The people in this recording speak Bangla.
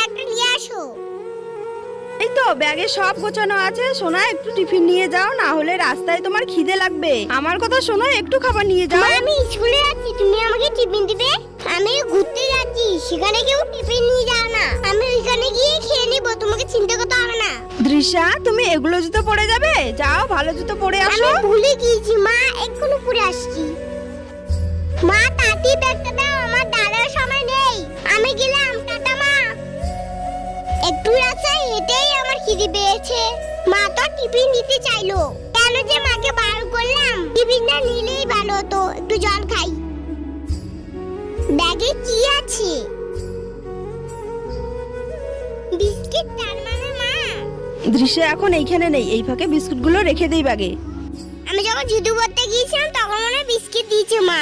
ব্যাগটা নিয়ে আসো। এই তো ব্যাগে সব গোছানো আছে। সোনা একটু টিফিন নিয়ে যাও, না হলে রাস্তায় তোমার খিদে লাগবে। আমার কথা শোনো, একটু খাবার নিয়ে যাও। মা আমি স্কুলে যাচ্ছি, তুমি আমাকে টিফিন দিবে? আমি ঘুরতে যাচ্ছি, সেখানে কেউ টিফিন নিয়ে যাও না। আমি ওইখানে গিয়ে খেয়ে নিবো, তোমাকে চিন্তা করতে হবে না। দৃশ্যা, তুমি এগুলো জুতো পরে যাবে? যাও ভালো জুতো পরে আমি আসো। ভুলে গিয়েছি মা, এক্ষুনি পরে আসছি। মা তাড়াতাড়ি ব্যাগটা দাও, আমার দাঁড়ার সময় নেই। আমি গেলাম, টাটা মা। একটু রাস্তায় হেঁটেই আমার খিদে পেয়েছে। মা তো টিফিন দিতে চাইলো, কেন যে মাকে বার করলাম? টিফিনটা নিলেই ভালো হতো, একটু জল খাই। ব্যাগে কি আছে? বিস্কিট, তার মানে মা। দৃশ্যা এখন এইখানে নেই, এই ফাঁকে বিস্কুটগুলো রেখে দেই ব্যাগে। আমি যখন জুতো পরতে গিয়েছিলাম তখন মনে হয় বিস্কিট দিয়েছে মা।